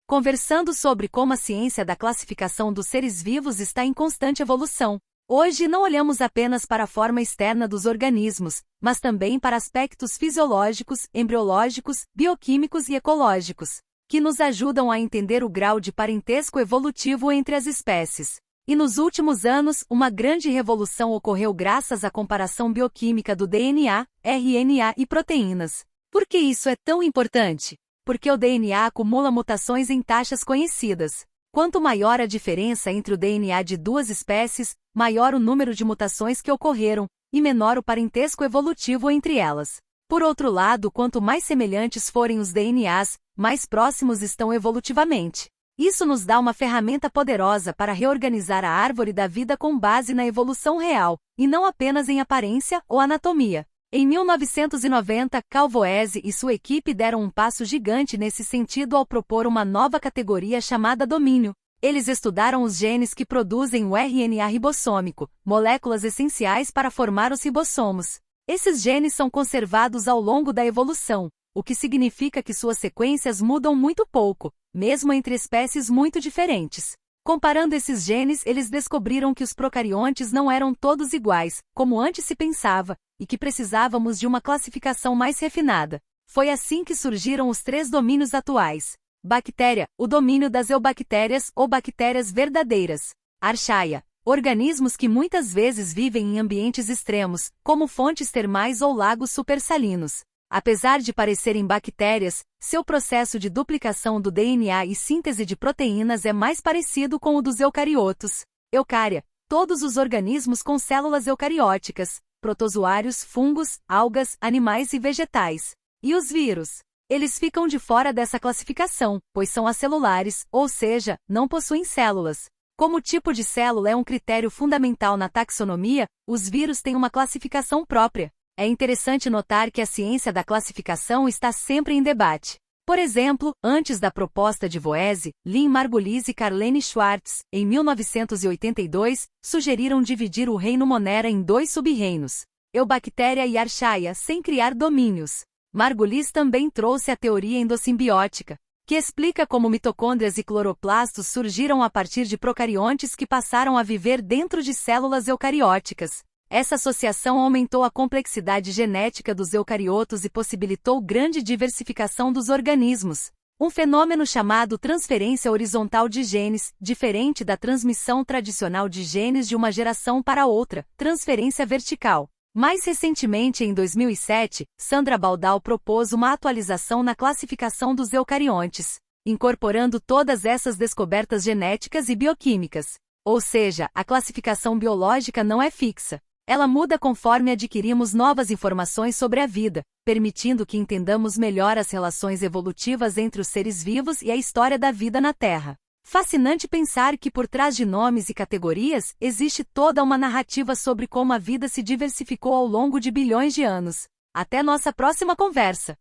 conversando sobre como a ciência da classificação dos seres vivos está em constante evolução. Hoje não olhamos apenas para a forma externa dos organismos, mas também para aspectos fisiológicos, embriológicos, bioquímicos e ecológicos, que nos ajudam a entender o grau de parentesco evolutivo entre as espécies. E nos últimos anos, uma grande revolução ocorreu graças à comparação bioquímica do DNA, RNA e proteínas. Por que isso é tão importante? Porque o DNA acumula mutações em taxas conhecidas. Quanto maior a diferença entre o DNA de duas espécies, maior o número de mutações que ocorreram, e menor o parentesco evolutivo entre elas. Por outro lado, quanto mais semelhantes forem os DNAs, mais próximos estão evolutivamente. Isso nos dá uma ferramenta poderosa para reorganizar a árvore da vida com base na evolução real, e não apenas em aparência ou anatomia. Em 1990, Calvoese e sua equipe deram um passo gigante nesse sentido ao propor uma nova categoria chamada domínio. Eles estudaram os genes que produzem o RNA ribossômico, moléculas essenciais para formar os ribossomos. Esses genes são conservados ao longo da evolução, o que significa que suas sequências mudam muito pouco, mesmo entre espécies muito diferentes. Comparando esses genes, eles descobriram que os procariontes não eram todos iguais, como antes se pensava, e que precisávamos de uma classificação mais refinada. Foi assim que surgiram os 3 domínios atuais. Bactéria, o domínio das eubactérias ou bactérias verdadeiras. Archaea, organismos que muitas vezes vivem em ambientes extremos, como fontes termais ou lagos supersalinos. Apesar de parecerem bactérias, seu processo de duplicação do DNA e síntese de proteínas é mais parecido com o dos eucariotos. Eucária, todos os organismos com células eucarióticas, protozoários, fungos, algas, animais e vegetais. E os vírus? Eles ficam de fora dessa classificação, pois são acelulares, ou seja, não possuem células. Como o tipo de célula é um critério fundamental na taxonomia, os vírus têm uma classificação própria. É interessante notar que a ciência da classificação está sempre em debate. Por exemplo, antes da proposta de Voese, Lynn Margulies e Karlene Schwartz, em 1982, sugeriram dividir o reino Monera em 2 sub-reinos, Eubactéria e Archaea, sem criar domínios. Margulies também trouxe a teoria endossimbiótica, que explica como mitocôndrias e cloroplastos surgiram a partir de procariontes que passaram a viver dentro de células eucarióticas. Essa associação aumentou a complexidade genética dos eucariotos e possibilitou grande diversificação dos organismos. Um fenômeno chamado transferência horizontal de genes, diferente da transmissão tradicional de genes de uma geração para outra, transferência vertical. Mais recentemente, em 2007, Sandra Baldal propôs uma atualização na classificação dos eucariontes, incorporando todas essas descobertas genéticas e bioquímicas. Ou seja, a classificação biológica não é fixa. Ela muda conforme adquirimos novas informações sobre a vida, permitindo que entendamos melhor as relações evolutivas entre os seres vivos e a história da vida na Terra. Fascinante pensar que por trás de nomes e categorias, existe toda uma narrativa sobre como a vida se diversificou ao longo de bilhões de anos. Até nossa próxima conversa!